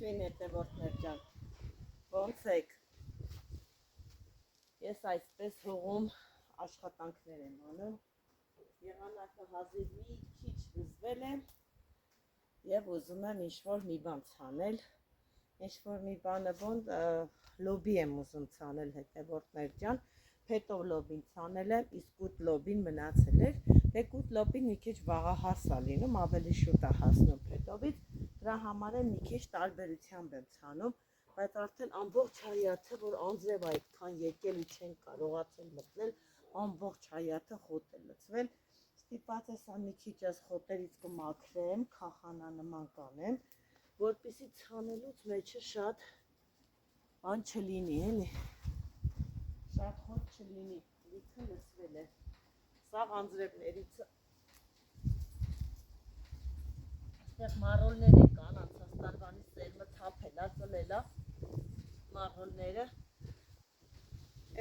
Ողջույն հետևորդներ ջան, ոնց եք, ես այսպես հողում աշխատանքներ եմ անում, եղանակը հազիվ մի քիչ վզվել է և ուզում եմ ինչ-որ մի բան ցանել, ինչ-որ մի բանը լոբի եմ ուզում ցանել հետևորդներ ջան, փետով լոբին ցանել եմ, իսկ կուտ լոբին մնացել էր, կուտ լոբին մի քիչ վաղահաս է լինում, ավելի շուտ է հասնում փետովից, դրա համար եմ մի քիչ տարբերությամբ եմ ցանում, բայց արդեն ամբողջ հայաթը, որ անձրև այդքան եկել ու չեն կարողացել մտնել, ամբողջ հայաթը խոտ է լցվել, ստիպված ես մի քիչ այս խոտերից կմաքրեմ, քախանանման կանեմ, որպեսզի ցանելուց մեջը շատ բան չլինի, էլի, շատ խոտ չլինի, լիքը լցվել է, սաղ անձրևներից է, այստեղ մառոլներ կան, անցած տարվանից սերմը թափել է, ծլել է մառոլները,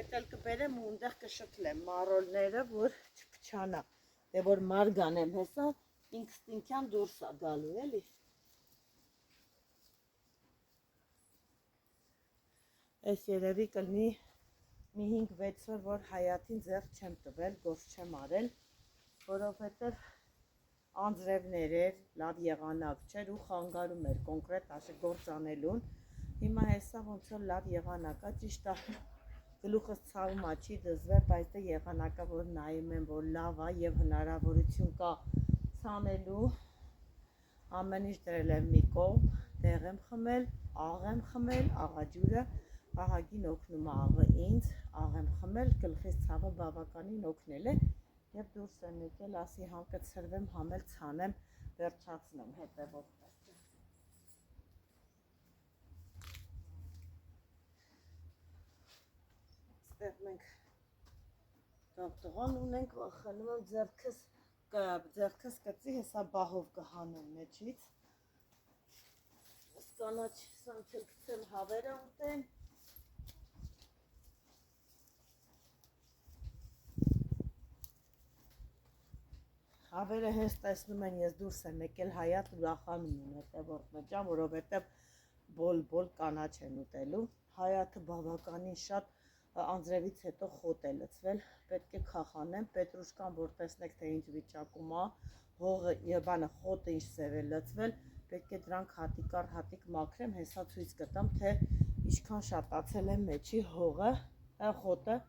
էդ էլ կբերեմ ու ընդեղ կշփլեմ մառոլները, որ չփչանա, դե որ մարգան եմ հեսա, ինքնստինքյան դուրս է գալու, էլի, այս երևի կլինի մի 5-6 օր, որ հայաթին ձեռք չեմ տվել, գործ չեմ արել, որովհետև անձրևներ էր, լավ եղանակ չէր ու խանգարում էր կոնկրետ ասի գործ անելուն, հիմա հեսա ոնց որ լավ եղանակ է, ճիշտ է, գլուխս ցավում է, չի դզվել, բայց դե եղանակը, որ նայում եմ, որ լավ է և հնարավորություն կա ցանելու, ամեն ինչ դրել եմ մի կողմ, դեղ եմ խմել, աղ եմ խմել, աղաջուրը, աղագին օգնում է աղը ինձ, աղ եմ խմել, գլխիս ցավը բավականին օգնել է և դուրս եմ եկել, ասի համ կցրվեմ, համ էլ ցանեմ, վերջացնեմ հետևորդներ ջան։ Ստեղ մենք տաղտղան ունենք, վախենում եմ ձեռքս կծի, հեսա բահով կհանեմ մեջից, կանաչ սանքել կցեմ հավերը ուտեն, հավերը հենց տեսնում են, ես դուրս եմ եկել հայատ ուրախանում եմ հետևորդներ ջան, որովհետև բոլ կանաչ են ուտելու, հայաթը բավականին շատ անձրևից հետո խոտ է լցվել, պետք է քախանեմ, պետրուշկան, որ տեսնեք, թե ինչ վիճակում է, հողը բանը խոտը ինչ ձև է լցվել, պետք է դրանք հատիկ առ հատիկ մաքրեմ, հեսա ցույց կտամ, թե ինչքան շատացել է մեջի հողը, խոտը,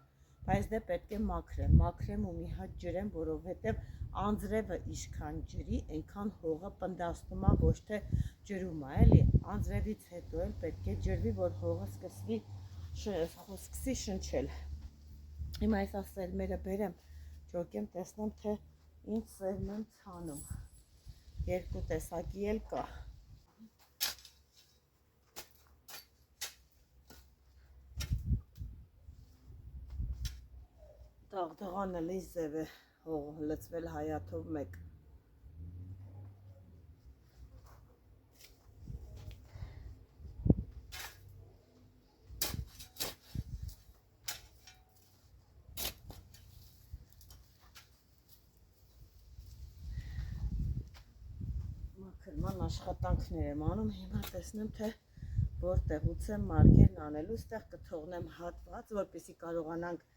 բայց դե պետք է մաքրեմ ու մի հատ ջրեմ, որովհետև անձրևը ինչքան ջրի, այնքան հողը պնդաստում է, ոչ թե ջրում է, էլի, անձրևից հետո էլ պետք է ջրվի, որ հողը սկսի շնչել, հիմա այս սերմերը բերեմ, ճոկեմ, տեսնեմ, թե ինչ սերմ եմ ցանում, երկու տեսակի էլ կա, տաղտղանը լիս ձև է հողը լցվել հայաթով մեկ, մաքրման աշխատանքներ եմ անում, հիմա տեսնեմ, թե որտեղուց եմ մարգերն անելու, ստեղ կթողնեմ հատված, որպեսզի կարողանանք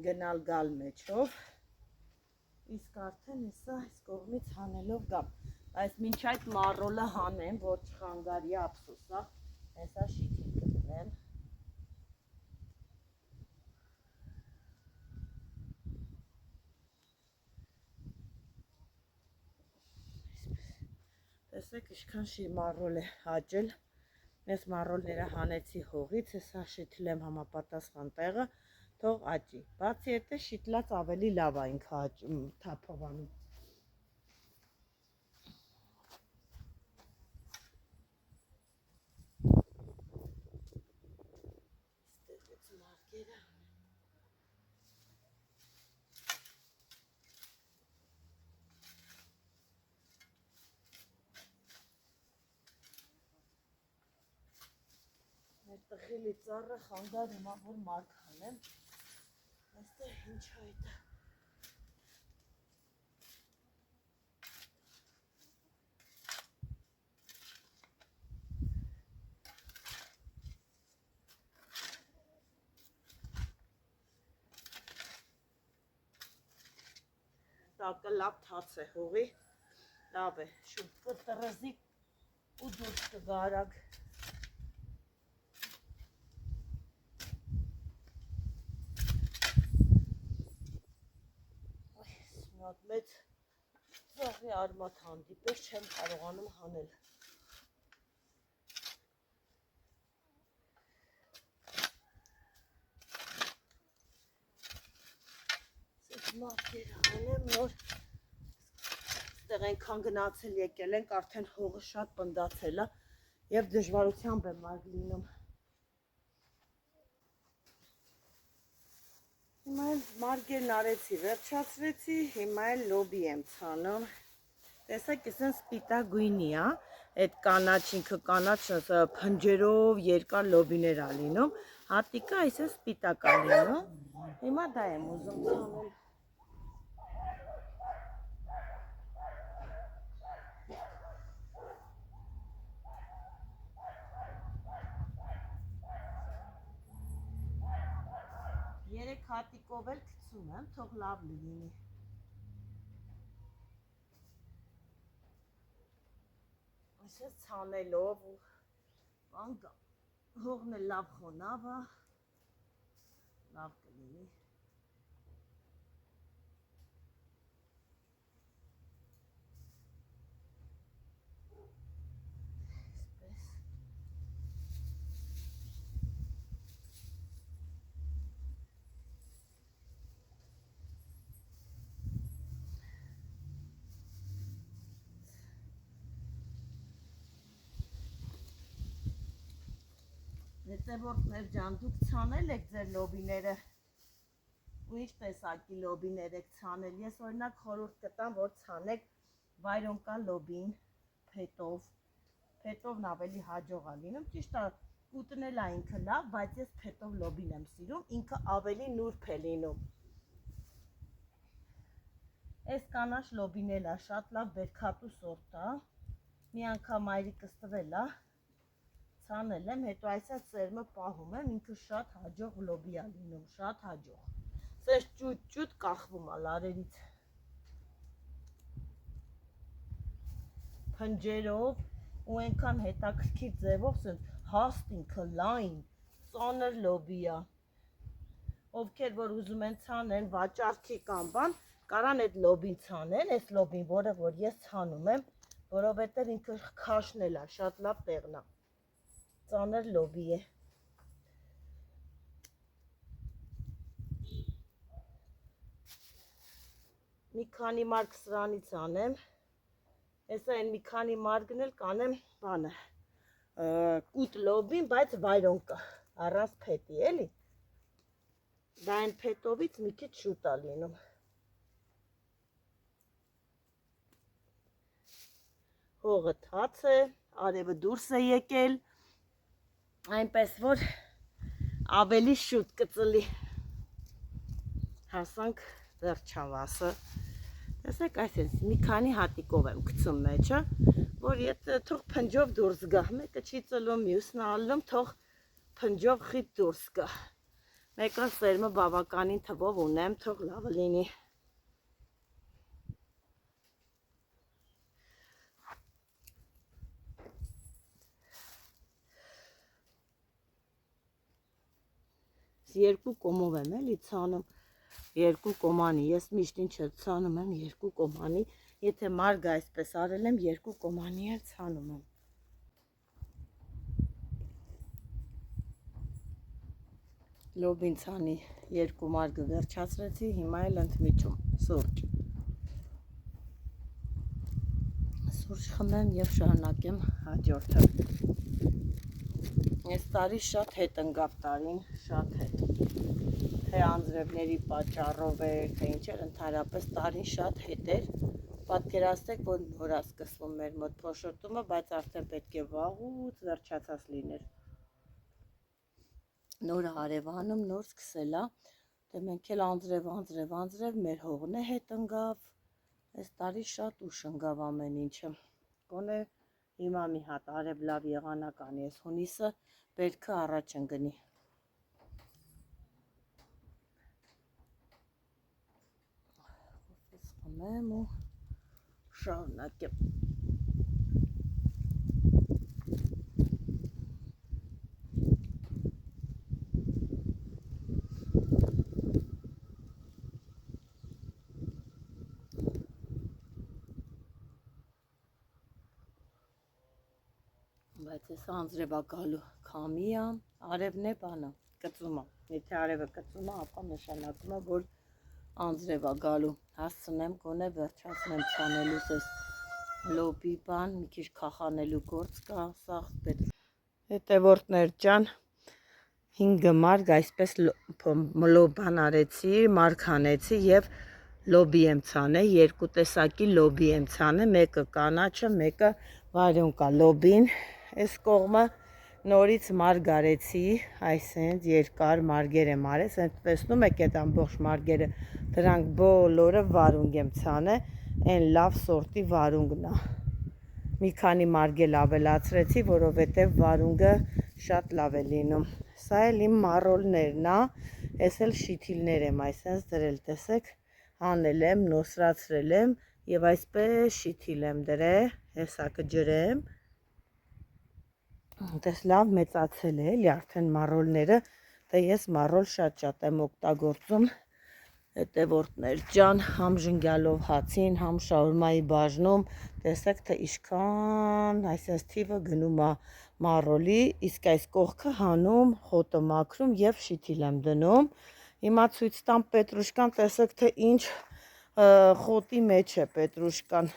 գնալ գալ մեջով, իսկ արդեն հեսա այս կողմից հանելով գամ, բայց մինչ այդ մառոլը հանեմ, որ չխանգարի ափսոսա, հեսա շիթին կտնեմ, տեսեք ինչքան մառոլ է հաճել, ես մառոլները հանեցի հողից, հեսա շիթլեմ համապատասխան տեղը, թող աճի, բացի էդ է շիթլած ավելի լավ է ինքը թափողանում, ստեղից մարգերը, մեր տխիլի ծառը խանգարում է, որ մարդ հանեմ, այստեղ ինչ այդ է, տակը լավ թաց է հողի, լավ է, շուտ կտրզի ու դուրս կգա արագ։ Մի հատ մեծ ծաղի արմատ հանդիպեր, չեմ կարողանում հանել։ Մարտեր հանեմ, նոր ստեղ ենքան գնացել եկել ենք, արդեն հողը շատ պնդացել է և դժվարությամբ եմ մարդ լինում։ Հիմա էլ մարգելն արեցի, վերջացրեցի, հիմա էլ լոբի եմ ցանում։ Տեսեք, ասեն սպիտակ գույնի է, այդ կանաչ, ինքը կանաչ փնջերով երկար լոբիներ ա լինում, հատիկը այսպես սպիտակ ա լինում, հիմա դա եմ ուզում ցանել։ Երեք հատիկով էլ գցում եմ, թող լավ լինի։ Այսպես ցանելով ու հողն էլ լավ խոնավ է, լավ կլինի։ Հետևորդներ ջան, դուք ցանել եք ձեր լոբիները ու ինչ տեսակի լոբիներ եք ցանել։ Ես օրինակ խորհուրդ կտամ, որ ցանեք վայրոնկա լոբին փետով։ Փետովն ավելի հաջող է լինում։ Ճիշտ է, կուտնել է ինքը լավ, բայց ես փետով լոբին եմ սիրում, ինքը ավելի նուրբ է լինում։ Այս կանաչ լոբին էլ է շատ լավ բերքատու սորտ է։ Մի անգամ մայրիկս տվել է, ցանել եմ, հետո այսա սերմը պահում եմ, ինքը շատ հաջող լոբի է լինում, շատ հաջող։ Սես ճուտ-ճուտ կախվում է լարերից։ Փնջերով ու այնքան հետաքրքիր ձևով, սենց հաստ ինքը լայն, ծանր լոբի է։ Ովքեր որ ուզում են ցանեն վաճառքի կամ բան, կարան այդ լոբին ցանեն, այս լոբին, որը որ ես ցանում եմ, որովհետև ինքը քաշնել է, շատ լավ տեղն է։ Ծանր լոբի է։ Մի քանի մարկ սրանից անեմ, հեսա են մի քանի մարգն էլ կանեմ բանը, կուտ լոբին, բայց վայրոնկա, առանց փետի, էլի։ Դա այն փետովից մի քիչ շուտ է լինում։ Հողը թաց է, արևը դուրս է եկել, այնպես որ ավելի շուտ կծլի։ Հասանք վերջավասը։ Տեսեք, այսպես մի քանի հատիկով եմ գցում մեջը, որ եթե թող փնջով դուրս գա, մեկը չի ծլում, մյուսն ալնում, թող փնջով խիտ դուրս գա։ Մեկը սերմը բավականին թվով ունեմ, թող լավը լինի։ Երկու կոմով եմ էլի ցանում, երկու կոմանի, ես միշտ ինչ ցանում եմ երկու կոմանի, եթե մարգը այսպես արել եմ, երկու կոմանի էլ ցանում եմ։ Լոբին ցանի երկու մարգը վերջացրեցի, հիմա էլ ընդմիջում սուրճ։ Սուրճ խմեմ և շարունակեմ հաջորդը։ Այս տարի շատ հետ ընկավ տարին, շատ հետ, թե անձրևների պատճառով է, թե ինչեր, ընդհանրապես տարին շատ հետ էր, պատկերացրեք, որ նոր է սկսվում մեր մոտ փոշոտումը, բայց արդեն պետք է վաղուց վերջացած լիներ, նոր հարևանում, նոր սկսել է, դե մենք էլ անձրև, մեր հողն է հետ ընկավ, այս տարի շատ ուշ ընկավ ամեն ինչը, գոնե հիմա մի հատ արև լավ եղանակ անի, այս հունիսը բերքը առաջ ընկնի։ Խմեմ եմ ու շարունակեմ։ Բայց ես անձրևակալու քամի է, արևն է բանը, կծումը։ Եթե արևը կծում է, ապա նշանակում է, որ անձրևակալու հասցնեմ, գոնե վերջացնեմ ցանելուս ես լոբի բան, մի քիչ քախանելու գործ կա, սաղ պետք։ Հետևորդներ ջան, 5 մարկ այսպես լոբան արեցի, մարկ հանեցի եւ լոբի եմ ցանել, երկու տեսակի լոբի եմ ցանել, մեկը կանաչը, մեկը վարյունկա լոբին, այս կողմը նորից մարկ արեցի, այսենց երկար մարգեր եմ արել, ասենց տեսնում եք այդ ամբողջ մարգերը, դրանք բոլորը վարունգ եմ ցանել, այն լավ սորտի վարունգն է։ Մի քանի մարգել ավելացրեցի, որովհետև վարունգը շատ լավ է լինում։ Սա էլ իմ մառոլներն է, ես էլ շիթիլներ եմ այսպես դրել, տեսեք, հանել եմ, նոսրացրել եմ եւ այսպես շիթիլ եմ դրել, հեսա կջրեմ։ Դες լավ մեծացել է, էլի արդեն մառոլները, դե ես մառոլ շատ եմ օգտագործում։ Հետևորդներ ջան, համ ժնգյալով հացին, համ շաուրմայի բաժնում, տեսեք թե ինչքան այսպես թիվը գնում է մառոլի, իսկ այս կողքը հանում, խոտը մաքրում եւ շիթիլ եմ դնում։ Հիմա ցույց տամ պետրուշկան, տեսեք թե ինչ խոտի մեջ է պետրուշկան։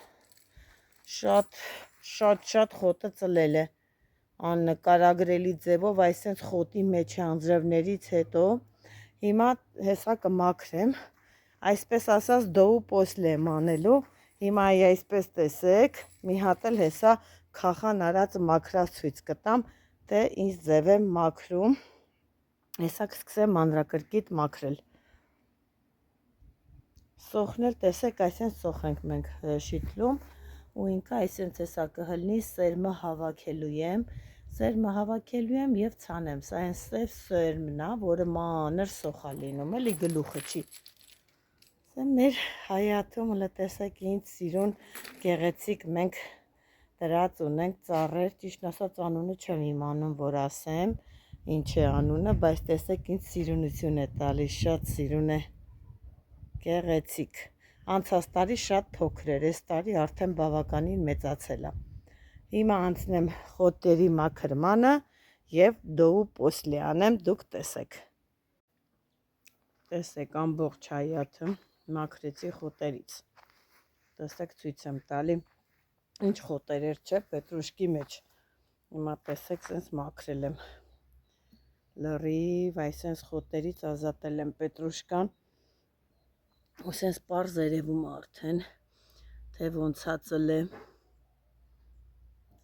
Շատ խոտը ծլել է։ Աննկարագրելի ձևով այսպես խոտի մեջ է անձրևներից հետո։ Հիմա հեսա կմաքրեմ, այսպես ասած դոու պոսլե եմ անելու, հիմա այսպես տեսեք, մի հատ էլ հեսա քախան արած մաքրած ցույց կտամ, թե ինչ ձև եմ մաքրում, հեսա կսկսեմ մանրակրկիտ մաքրել։ Սոխն էլ տեսեք, այսպես սոխ ենք մենք շիթլում, ու ինքը այսպես հեսա կհլնի, սերմը հավաքելու եմ եւ ցանեմ, սա այն սև սերմն է, որը մանր սոխ է լինում, էլի գլուխը չի։ Սա մեր հայաթում հələ տեսեք ինչ սիրուն գեղեցիկ մենք դրած ունենք ծառեր, ճիշտ ասած անունը չեմ իմանում, որ ասեմ, ինչ է անունը, բայց տեսեք ինչ սիրունություն է տալիս, շատ սիրուն է, գեղեցիկ։ Անցած տարի շատ փոքր էր, այս տարի արդեն բավականին մեծացել է։ Հիմա անցնեմ խոտերի մաքրմանը եւ դոու պոսլի անեմ, դուք տեսեք։ Տեսեք ամբողջ հայաթը մաքրեցի խոտերից։ Տեսեք ցույց եմ տալի ինչ խոտեր էր, չէ, պետրուշկի մեջ։ Հիմա տեսեք, սենց մաքրել եմ։ Լրիվ այսպես խոտերից ազատել եմ պետրուշկան։ Ու սենց պարզ երևում է արդեն, թե ոնց է ծլել։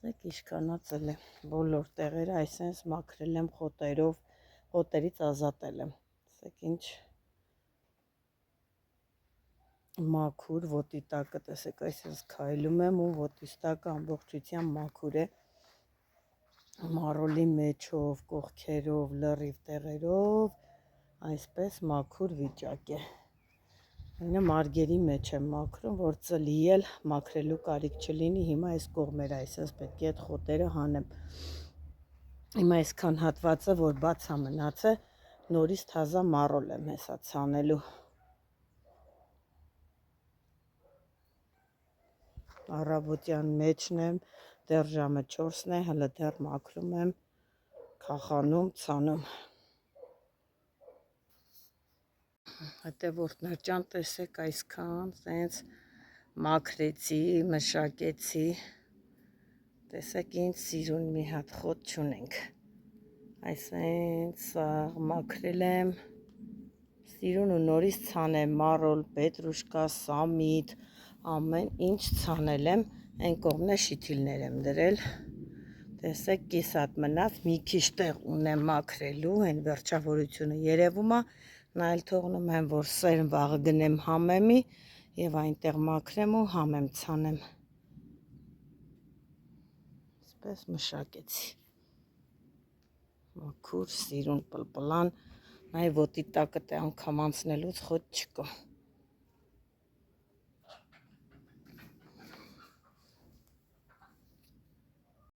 Տեսեք ինչքան է ծլել։ Բոլոր տեղերը այսպես մաքրել եմ խոտերով, խոտերից ազատել եմ։ Տեսեք ինչ մաքուր ոտի տակը, տեսեք, այսպես քայլում եմ ու ոտիս տակը ամբողջությամբ մաքուր է, մառոլի մեջով, կողքերով, լրիվ տեղերով, այսպես մաքուր վիճակ է։ Ինը մարգերի մեջ եմ մաքրում, որ ծլի էլ մաքրելու կարիք չլինի, հիմա այս կողմերը այսպես պետք է այդ խոտերը հանեմ։ Հիմա այսքան հատվածը, որ բաց է մնացել, նորից թազա մառոլ եմ հեսա ցանելու։ Առավոտյան մեջն եմ, դեռ ժամը 4-ն է, հələ դեռ մաքրում եմ, քախանում, ցանում։ Հետևորդներ ջան, տեսեք այսքան, սենց մաքրեցի, մշակեցի, տեսեք ինչ սիրուն մի հատ խոտ չունենք, այսենց մաքրել եմ, սիրուն ու նորից ցանեմ, մառոլ, պետրուշկա, սամիտ, ամեն ինչ ցանել եմ, այն կողմն է շիթիլներ եմ դրել, տեսեք կիսատ մնաց, մի քիչ տեղ ունեմ մաքրելու, այն վերջավորությունը երևում է, նա էլ թողնում եմ, որ սերմ վաղը գնեմ համեմի եւ այնտեղ մաքրեմ ու համեմ ցանեմ։ Այսպես մշակեցի։ Մաքուր, սիրուն պլպլան, նայ ոտի տակը տե անգամ անցնելուց խոտ չկա։